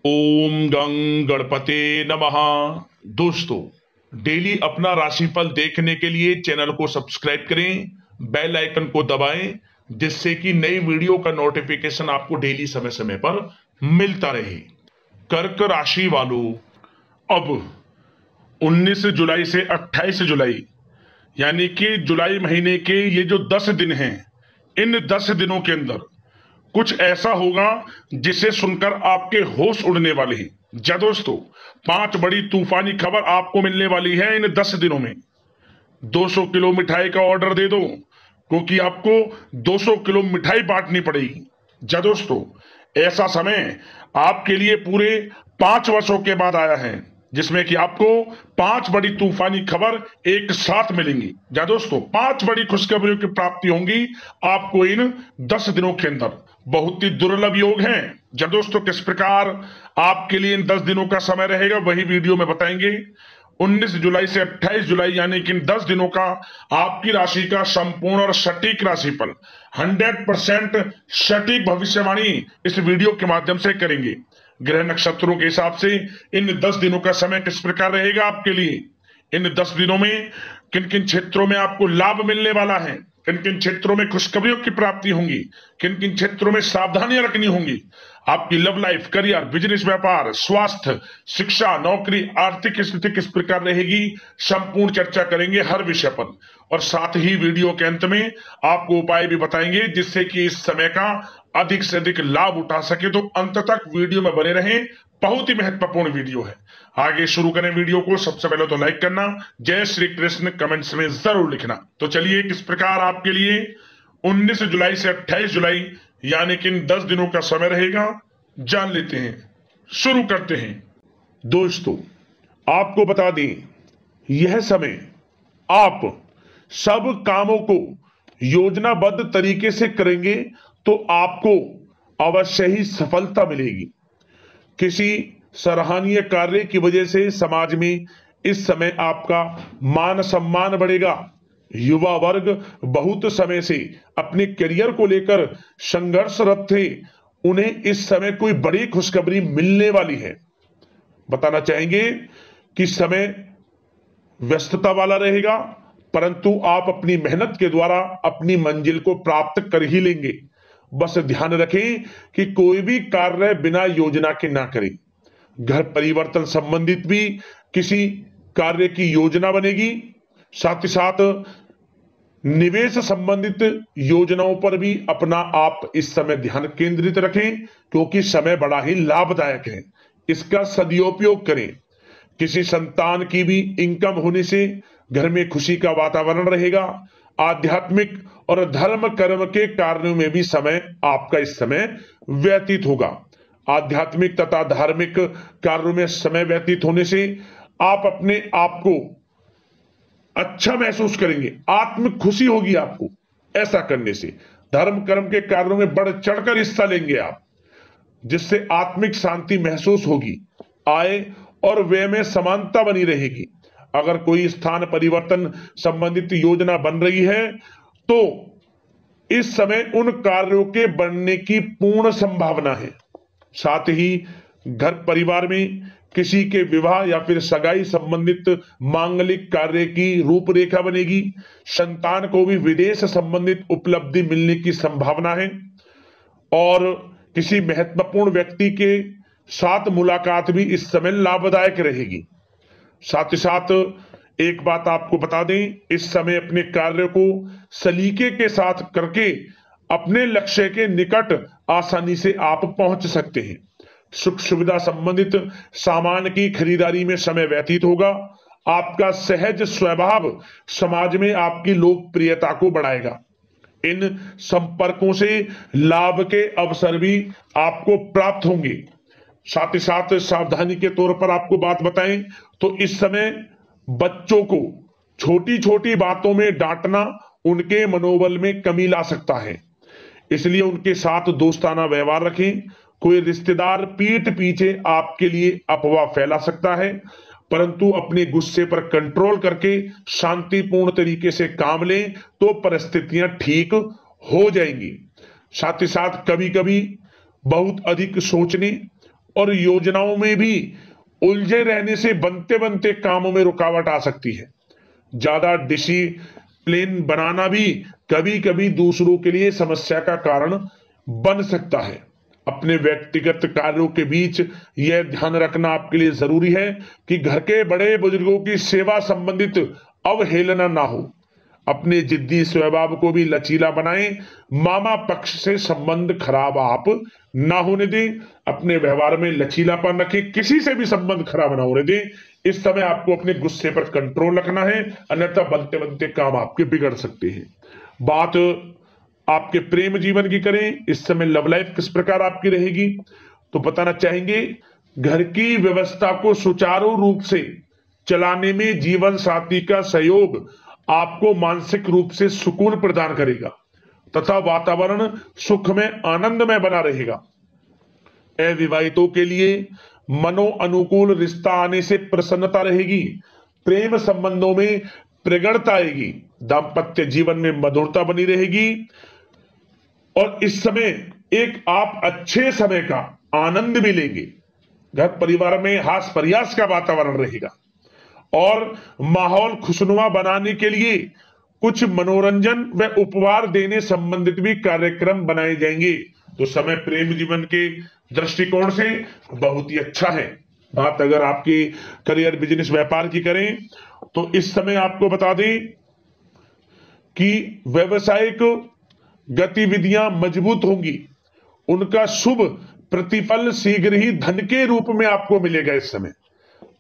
ओम गं गणपते नमः। दोस्तों, डेली अपना राशिफल देखने के लिए चैनल को सब्सक्राइब करें, बेल आइकन को दबाएं, जिससे कि नई वीडियो का नोटिफिकेशन आपको डेली समय समय पर मिलता रहे। कर्क राशि वालों, अब 19 जुलाई से 28 जुलाई यानी कि जुलाई महीने के ये जो 10 दिन हैं, इन 10 दिनों के अंदर कुछ ऐसा होगा जिसे सुनकर आपके होश उड़ने वाले हैं। जा दोस्तों, 5 बड़ी तूफानी खबर आपको मिलने वाली है इन 10 दिनों में। 200 किलो मिठाई का ऑर्डर दे दो, क्योंकि आपको 200 किलो मिठाई बांटनी पड़ेगी। जा दोस्तों, ऐसा समय आपके लिए पूरे 5 वर्षों के बाद आया है, जिसमें कि आपको 5 बड़ी तूफानी खबर एक साथ मिलेंगी। जा दोस्तों, 5 बड़ी खुशखबरियों की प्राप्ति होंगी आपको इन 10 दिनों के अंदर। बहुत ही दुर्लभ योग हैं। जब दोस्तों, किस प्रकार आपके लिए इन 10 दिनों का समय रहेगा वही वीडियो में बताएंगे। 19 जुलाई से 28 जुलाई यानी कि इन 10 दिनों का आपकी राशि का संपूर्ण और सटीक राशिफल 100% सटीक भविष्यवाणी इस वीडियो के माध्यम से करेंगे। ग्रह नक्षत्रों के हिसाब से इन 10 दिनों का समय किस प्रकार रहेगा आपके लिए, इन 10 दिनों में किन किन क्षेत्रों में आपको लाभ मिलने वाला है, किन किन क्षेत्रों में खुशखबरियों की प्राप्ति होंगी, किन किन क्षेत्रों में सावधानियां रखनी होंगी, आपकी लव लाइफ, करियर, बिजनेस, व्यापार, स्वास्थ्य, शिक्षा, नौकरी, आर्थिक स्थिति किस प्रकार रहेगी, संपूर्ण चर्चा करेंगे हर विषय पर। और साथ ही वीडियो के अंत में आपको उपाय भी बताएंगे जिससे कि इस समय का अधिक से अधिक लाभ उठा सके। तो अंत तक वीडियो में बने रहें, बहुत ही महत्वपूर्ण वीडियो है। आगे शुरू करें वीडियो को। सबसे पहले तो लाइक करना, जय श्री कृष्ण कमेंट्स में जरूर लिखना। तो चलिए, किस प्रकार आपके लिए 19 जुलाई से 28 जुलाई यानी कि इन 10 दिनों का समय रहेगा जान लेते हैं। शुरू करते हैं। दोस्तों, आपको बता दें, यह समय आप सब कामों को योजनाबद्ध तरीके से करेंगे तो आपको अवश्य ही सफलता मिलेगी। किसी सराहनीय कार्य की वजह से समाज में इस समय आपका मान सम्मान बढ़ेगा। युवा वर्ग बहुत समय से अपने करियर को लेकर संघर्षरत थे, उन्हें इस समय कोई बड़ी खुशखबरी मिलने वाली है। बताना चाहेंगे कि समय व्यस्तता वाला रहेगा, परंतु आप अपनी मेहनत के द्वारा अपनी मंजिल को प्राप्त कर ही लेंगे। बस ध्यान रखें कि कोई भी कार्य बिना योजना के ना करें। घर परिवर्तन संबंधित भी किसी कार्य की योजना बनेगी। साथ ही साथ निवेश संबंधित योजनाओं पर भी अपना आप इस समय ध्यान केंद्रित रखें, क्योंकि समय बड़ा ही लाभदायक है। इसका सदुपयोग करें। किसी संतान की भी इनकम होने से घर में खुशी का वातावरण रहेगा। आध्यात्मिक और धर्म कर्म के कार्यों में भी समय आपका इस समय व्यतीत होगा। आध्यात्मिक तथा धार्मिक कार्यों में समय व्यतीत होने से आप अपने आप को अच्छा महसूस करेंगे, आत्म खुशी होगी आपको। ऐसा करने से धर्म कर्म के कार्यों में बढ़ चढ़कर हिस्सा लेंगे आप, जिससे आत्मिक शांति महसूस होगी। आय और व्यय में समानता बनी रहेगी। अगर कोई स्थान परिवर्तन संबंधित योजना बन रही है तो इस समय उन कार्यों के बनने की पूर्ण संभावना है। साथ ही घर परिवार में किसी के विवाह या फिर सगाई संबंधित मांगलिक कार्य की रूपरेखा बनेगी। संतान को भी विदेश संबंधित उपलब्धि मिलने की संभावना है और किसी महत्वपूर्ण व्यक्ति के साथ मुलाकात भी इस समय लाभदायक रहेगी। साथ ही साथ एक बात आपको बता दें, इस समय अपने कार्य को सलीके के साथ करके अपने लक्ष्य के निकट आसानी से आप पहुंच सकते हैं। सुख सुविधा संबंधित सामान की खरीदारी में समय व्यतीत होगा। आपका सहज स्वभाव समाज में आपकी लोकप्रियता को बढ़ाएगा। इन संपर्कों से लाभ के अवसर भी आपको प्राप्त होंगे। साथ ही साथ सावधानी के तौर पर आपको बात बताएं तो इस समय बच्चों को छोटी छोटी बातों में डांटना उनके मनोबल में कमी ला सकता है, इसलिए उनके साथ दोस्ताना व्यवहार रखें। कोई रिश्तेदार पीठ पीछे आपके लिए अफवाह फैला सकता है, परंतु अपने गुस्से पर कंट्रोल करके शांतिपूर्ण तरीके से काम लें तो परिस्थितियां ठीक हो जाएंगी। साथ ही साथ कभी कभी बहुत अधिक सोचने और योजनाओं में भी उलझे रहने से बनते बनते कामों में रुकावट आ सकती है। ज्यादा डिसिप्लिन बनाना भी कभी कभी दूसरों के लिए समस्या का कारण बन सकता है। अपने व्यक्तिगत कार्यों के बीच यह ध्यान रखना आपके लिए जरूरी है कि घर के बड़े बुजुर्गों की सेवा संबंधित अवहेलना ना हो। अपने जिद्दी स्वभाव को भी लचीला बनाएं। मामा पक्ष से संबंध खराब आप ना होने दें। अपने व्यवहार में लचीलापन रखें, किसी से भी संबंध खराब ना होने दें। इस समय आपको अपने गुस्से पर कंट्रोल रखना है, अन्यथा बनते बनते काम आपके बिगड़ सकते हैं। बात आपके प्रेम जीवन की करें, इस समय लव लाइफ किस प्रकार आपकी रहेगी, तो बताना चाहेंगे घर की व्यवस्था को सुचारू रूप से चलाने में जीवन साथी का सहयोग आपको मानसिक रूप से सुकून प्रदान करेगा तथा वातावरण सुख में आनंद में बना रहेगा। अविवाहितों के लिए मनो अनुकूल रिश्ता आने से प्रसन्नता रहेगी। प्रेम संबंधों में प्रगढ़ता आएगी। दाम्पत्य जीवन में मधुरता बनी रहेगी और इस समय एक आप अच्छे समय का आनंद भी लेंगे। घर परिवार में हास प्रयास का वातावरण रहेगा और माहौल खुशनुमा बनाने के लिए कुछ मनोरंजन व उपहार देने संबंधित भी कार्यक्रम बनाए जाएंगे। तो समय प्रेम जीवन के दृष्टिकोण से बहुत ही अच्छा है। बात अगर आपकी करियर बिजनेस व्यापार की करें तो इस समय आपको बता दें कि व्यवसायिक गतिविधियां मजबूत होंगी। उनका शुभ प्रतिफल शीघ्र ही धन के रूप में आपको मिलेगा। इस समय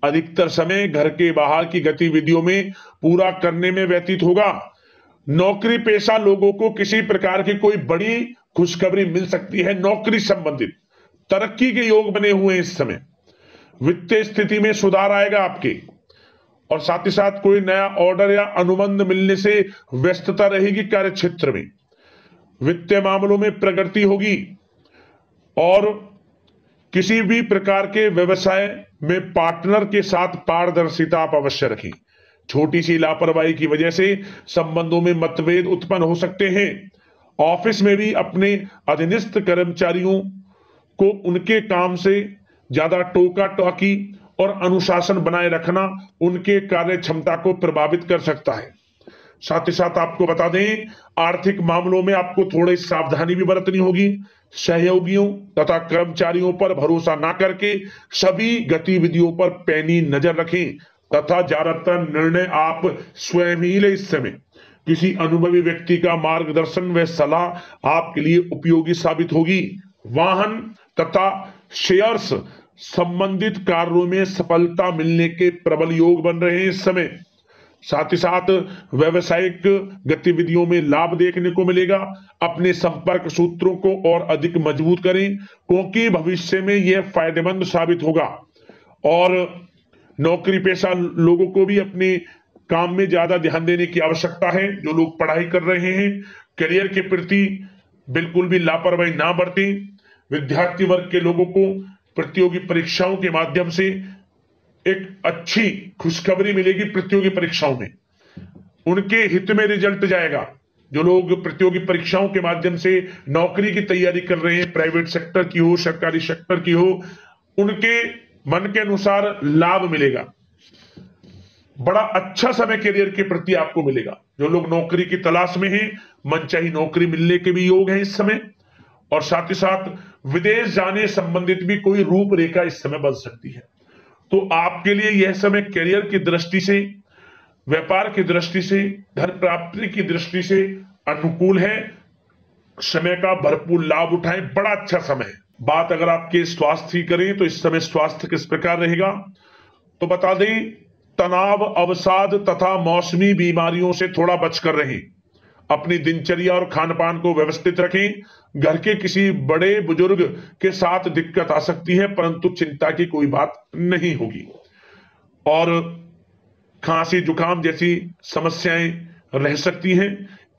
अधिकतर समय घर के बाहर की गतिविधियों में पूरा करने में व्यतीत होगा। नौकरी पेशा लोगों को किसी प्रकार की कोई बड़ी खुशखबरी मिल सकती है। नौकरी संबंधित तरक्की के योग बने हुए हैं। इस समय वित्तीय स्थिति में सुधार आएगा आपके, और साथ ही साथ कोई नया ऑर्डर या अनुबंध मिलने से व्यस्तता रहेगी। कार्य क्षेत्र में वित्तीय मामलों में प्रगति होगी और किसी भी प्रकार के व्यवसाय में पार्टनर के साथ पारदर्शिता आप अवश्य रखें। छोटी सी लापरवाही की वजह से संबंधों में मतभेद उत्पन्न हो सकते हैं। ऑफिस में भी अपने अधीनस्थ कर्मचारियों को उनके काम से ज्यादा टोका टाकी और अनुशासन बनाए रखना उनके कार्य क्षमता को प्रभावित कर सकता है। साथ ही साथ आपको बता दें आर्थिक मामलों में आपको थोड़ी सावधानी भी बरतनी होगी। सहयोगियों तथा कर्मचारियों पर भरोसा ना करके सभी गतिविधियों पर पैनी नजर रखें तथा ज्यादातर निर्णय आप स्वयं ही ले। इस समय किसी अनुभवी व्यक्ति का मार्गदर्शन व सलाह आपके लिए उपयोगी साबित होगी। वाहन तथा शेयर्स संबंधित कार्यों में सफलता मिलने के प्रबल योग बन रहे हैं इस समय। साथ ही साथ व्यवसायिक गतिविधियों में लाभ देखने को मिलेगा। अपने संपर्क सूत्रों को और अधिक मजबूत करें क्योंकि भविष्य में यह फायदेमंद साबित होगा। और नौकरी पेशा लोगों को भी अपने काम में ज्यादा ध्यान देने की आवश्यकता है। जो लोग पढ़ाई कर रहे हैं करियर के प्रति बिल्कुल भी लापरवाही ना बरतें। विद्यार्थी वर्ग के लोगों को प्रतियोगी परीक्षाओं के माध्यम से एक अच्छी खुशखबरी मिलेगी। प्रतियोगी परीक्षाओं में उनके हित में रिजल्ट जाएगा। जो लोग प्रतियोगी परीक्षाओं के माध्यम से नौकरी की तैयारी कर रहे हैं, प्राइवेट सेक्टर की हो सरकारी सेक्टर की हो, उनके मन के अनुसार लाभ मिलेगा। बड़ा अच्छा समय करियर के प्रति आपको मिलेगा। जो लोग नौकरी की तलाश में हैं मनचाही नौकरी मिलने के भी योग है इस समय। और साथ ही साथ विदेश जाने संबंधित भी कोई रूपरेखा इस समय बन सकती है। तो आपके लिए यह समय करियर की दृष्टि से, व्यापार की दृष्टि से, धन प्राप्ति की दृष्टि से अनुकूल है। समय का भरपूर लाभ उठाएं, बड़ा अच्छा समय है। बात अगर आपके स्वास्थ्य की करें तो इस समय स्वास्थ्य किस प्रकार रहेगा, तो बता दें तनाव, अवसाद तथा मौसमी बीमारियों से थोड़ा बचकर रहें। अपनी दिनचर्या और खान पान को व्यवस्थित रखें। घर के किसी बड़े बुजुर्ग के साथ दिक्कत आ सकती है परंतु चिंता की कोई बात नहीं होगी। और खांसी जुकाम जैसी समस्याएं रह सकती हैं,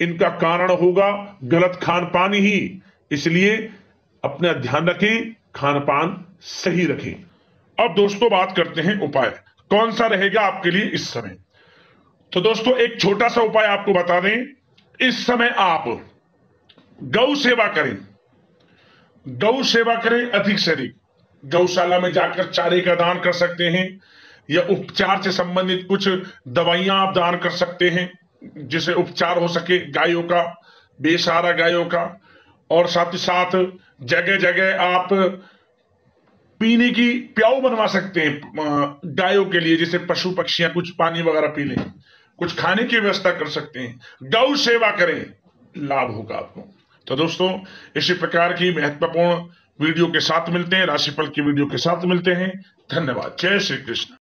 इनका कारण होगा गलत खान पान ही। इसलिए अपना ध्यान रखें, खान पान सही रखें। अब दोस्तों बात करते हैं उपाय कौन सा रहेगा आपके लिए इस समय। तो दोस्तों एक छोटा सा उपाय आपको बता दें। इस समय आप गौ सेवा करें, गौ सेवा करें अधिक से अधिक। गौशाला में जाकर चारे का दान कर सकते हैं, या उपचार से संबंधित कुछ दवाइयां आप दान कर सकते हैं जिसे उपचार हो सके गायों का, बेसहारा गायों का। और साथ ही साथ जगह जगह आप पीने की प्याऊ बनवा सकते हैं गायों के लिए, जैसे पशु पक्षियां कुछ पानी वगैरह पी लें, कुछ खाने की व्यवस्था कर सकते हैं। गौ सेवा करें, लाभ होगा आपको। तो दोस्तों, इसी प्रकार की महत्वपूर्ण वीडियो के साथ मिलते हैं, राशिफल की वीडियो के साथ मिलते हैं। धन्यवाद। जय श्री कृष्ण।